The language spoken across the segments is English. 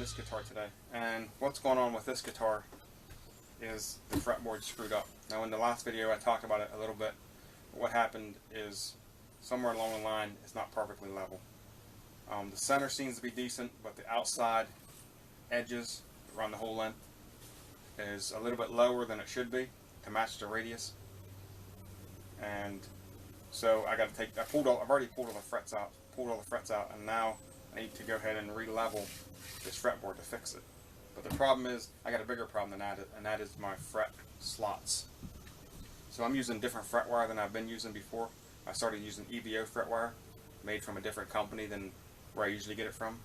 on this guitar today, and what's going on with this guitar is the fretboard screwed up. Now in the last video I talked about it a little bit. What happened is somewhere along the line it's not perfectly level. The center seems to be decent, but the outside edges around the whole length is a little bit lower than it should be to match the radius. And so I've already pulled all the frets out, and now I need to go ahead and re-level this fretboard to fix it. But the problem is, I got a bigger problem than that, and that is my fret slots. So I'm using different fret wire than I've been using before. I started using EVO fret wire, made from a different company than where I usually get it from.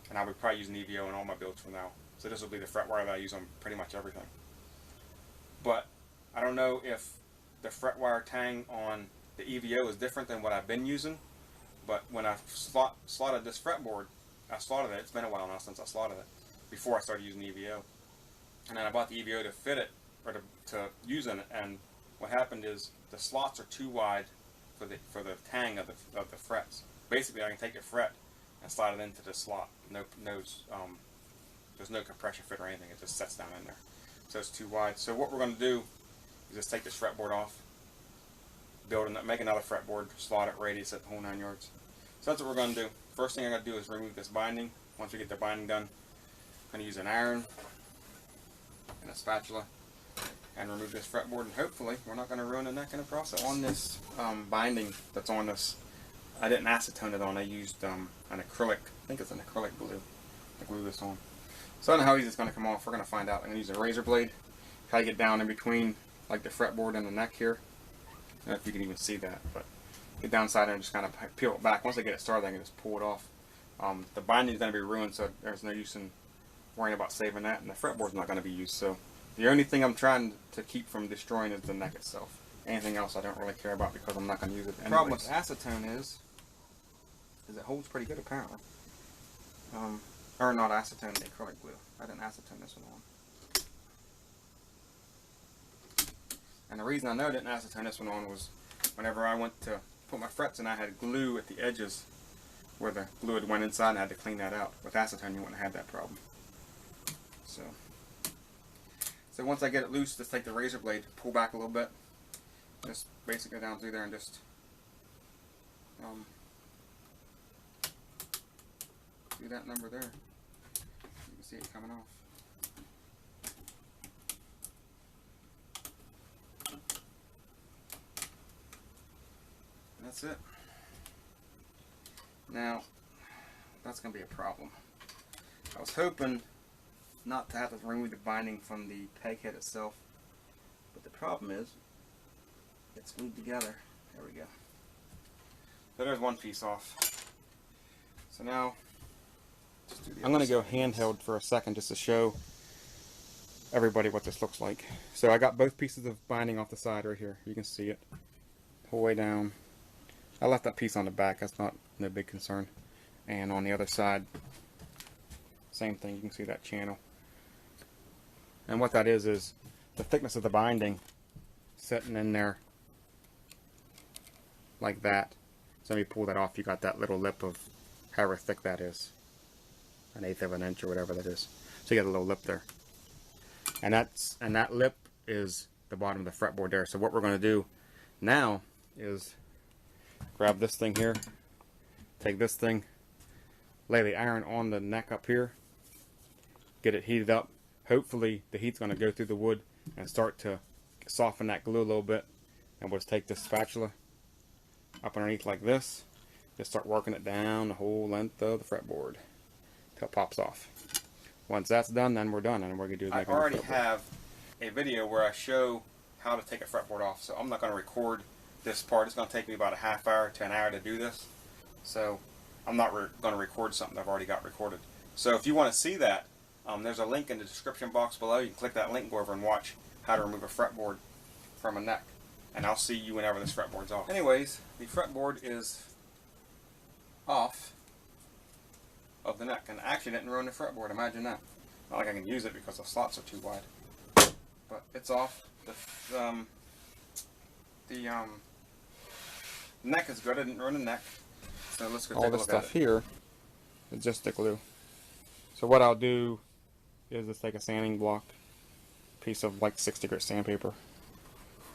And I'll be probably using EVO in all my builds from now. So this will be the fret wire that I use on pretty much everything. But I don't know if the fret wire tang on the EVO is different than what I've been using. But when I slotted this fretboard, I slotted it. It's been a while now since I slotted it, before I started using EVO. And then I bought the EVO to fit it, or to use in it. And what happened is the slots are too wide for the tang of the frets. Basically, I can take a fret and slide it into the slot. There's no compression fit or anything. It just sets down in there. So it's too wide. So what we're going to do is just take this fretboard off, make another fretboard, slot it, radius it, the whole 9 yards. So that's what we're going to do. First thing I got to do is remove this binding. Once we get the binding done, I'm going to use an iron and a spatula and remove this fretboard, and hopefully we're not going to ruin the neck in the process. On this binding that's on this, I didn't acetone it on. I used an acrylic, I think it's an acrylic glue to glue this on. So I don't know how easy it's going to come off. We're going to find out. I'm going to use a razor blade, try to get down in between like the fretboard and the neck here. I don't know if you can even see that, but get down inside and just kind of peel it back. Once I get it started, I can just pull it off. The binding is going to be ruined, so there's no use in worrying about saving that, and the fretboard's not going to be used. So the only thing I'm trying to keep from destroying is the neck itself. Anything else I don't really care about because I'm not going to use it anyways. The problem with acetone is it holds pretty good apparently. Or not acetone, the acrylic glue. I didn't acetone this one on. And the reason I know I didn't acetone this one on was whenever I went to put my frets in, I had glue at the edges where the glue had went inside, and I had to clean that out. With acetone, you wouldn't have had that problem. So once I get it loose, just take the razor blade, pull back a little bit, just basically down through there, and just do that number there. You can see it coming off. And that's it. Now, that's going to be a problem. I was hoping not to have to remove the binding from the peg head itself, but the problem is it's glued together. There we go. So there's one piece off. So now, I'm going to go handheld for a second just to show everybody what this looks like. So I got both pieces of binding off the side right here. You can see it whole way down. I left that piece on the back. That's no big concern. And on the other side, same thing. You can see that channel. And what that is the thickness of the binding sitting in there like that. So when you pull that off, you got that little lip of however thick that is. 1/8 of an inch or whatever that is. So you got a little lip there. And that lip is the bottom of the fretboard there. So what we're going to do now is grab this thing here, take this thing, lay the iron on the neck up here, get it heated up. Hopefully the heat's going to go through the wood and start to soften that glue a little bit. And we'll just take this spatula up underneath like this, just start working it down the whole length of the fretboard till it pops off. Once that's done, then we're done, and we're going to do the neck. I already have a video where I show how to take a fretboard off, so I'm not going to record this part. It's going to take me about a half hour to an hour to do this, so I'm not going to record something I've already got recorded. So if you want to see that, there's a link in the description box below. You can click that link, go over and watch how to remove a fretboard from a neck, and I'll see you whenever this fretboard's off. Anyways, the fretboard is off of the neck, and I actually didn't ruin the fretboard. Imagine that. Not like I can use it because the slots are too wide, but it's off. The neck is good. I didn't ruin the neck. So let's go take a look at it. All this stuff here is just the glue. So what I'll do is just take a sanding block, piece of like 60 grit sandpaper,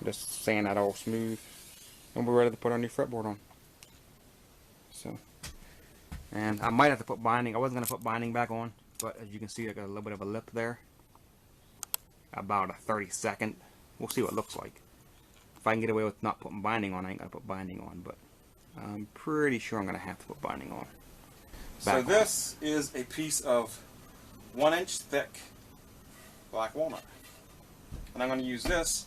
just sand that all smooth, and we're ready to put our new fretboard on. So, and I might have to put binding. I wasn't going to put binding back on, but as you can see, I got a little bit of a lip there, about a 30-second. We'll see what it looks like. If I can get away with not putting binding on, I ain't going to put binding on, but I'm pretty sure I'm going to have to put binding on. So this is a piece of 1-inch thick black walnut, and I'm going to use this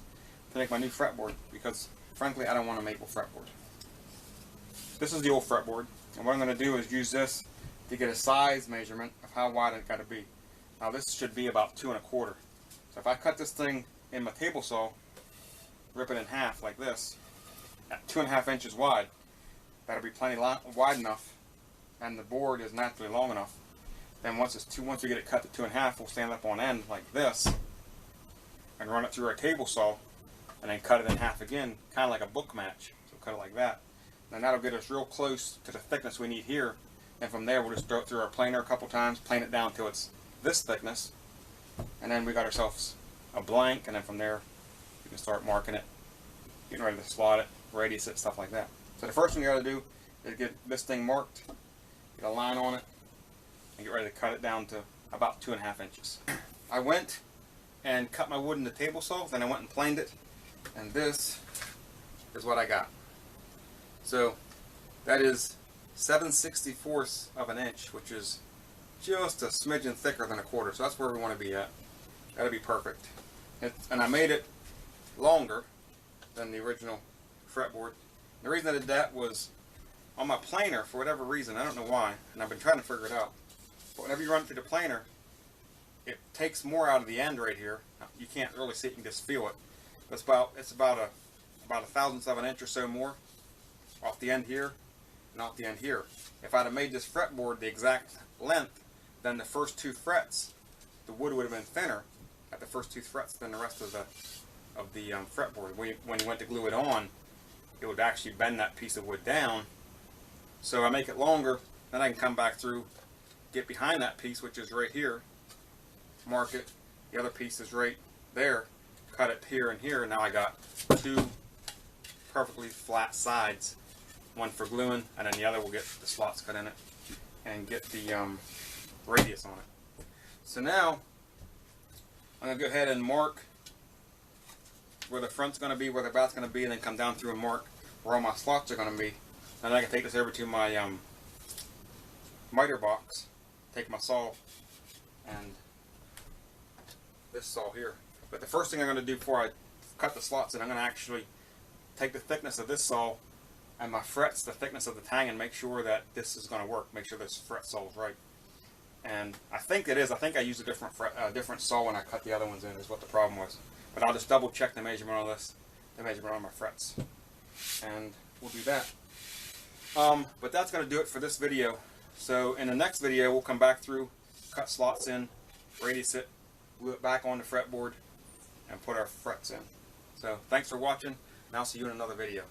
to make my new fretboard, because frankly I don't want a maple fretboard. This is the old fretboard, and what I'm going to do is use this to get a size measurement of how wide it's got to be. Now this should be about 2 1/4. So if I cut this thing in my table saw, rip it in half like this, at 2 1/2 inches wide, that'll be plenty wide enough, and the board is naturally long enough. Then once we get it cut to 2 1/2, we'll stand up on end like this, and run it through our table saw, and then cut it in half again, kind of like a book match. So cut it like that. And that'll get us real close to the thickness we need here. And from there, we'll just throw it through our planer a couple times, plane it down till it's this thickness, and then we got ourselves a blank. And then from there, we can start marking it, getting ready to slot it, radius it, stuff like that. So the first thing you got to do is get this thing marked, get a line on it, and get ready to cut it down to about 2 1/2 inches. I went and cut my wood in the table saw, then I went and planed it, and this is what I got. So that is 7/64 of an inch, which is just a smidgen thicker than a quarter. So that's where we want to be at. That'll be perfect. And I made it longer than the original fretboard. The reason I did that was on my planer, for whatever reason, I don't know why, and I've been trying to figure it out. But whenever you run it through the planer, it takes more out of the end right here. You can't really see it, you can just feel it. It's about a 1/1000th of an inch or so more off the end here and off the end here. If I'd have made this fretboard the exact length, then the first 2 frets, the wood would have been thinner at the first 2 frets than the rest of the fretboard. When you went to glue it on, it would actually bend that piece of wood down. So I make it longer, then I can come back through, get behind that piece, which is right here, mark it. The other piece is right there, cut it here and here, and now I got 2 perfectly flat sides. One for gluing, and then the other will get the slots cut in it and get the radius on it. So now I'm going to go ahead and mark where the front's going to be, where the back's going to be, and then come down through and mark where all my slots are going to be. And then I can take this over to my miter box, take my saw and this saw here. But the first thing I'm going to do before I cut the slots in, I'm going to actually take the thickness of this saw and my frets, the thickness of the tang, and make sure that this is going to work. Make sure this fret saw is right. And I think it is. I think I used a different saw when I cut the other ones in, is what the problem was. But I'll just double check the measurement on this, the measurement on my frets, and we'll do that. But that's going to do it for this video. So in the next video, we'll come back through, cut slots in, radius it, glue it back on the fretboard, and put our frets in. So thanks for watching, and I'll see you in another video.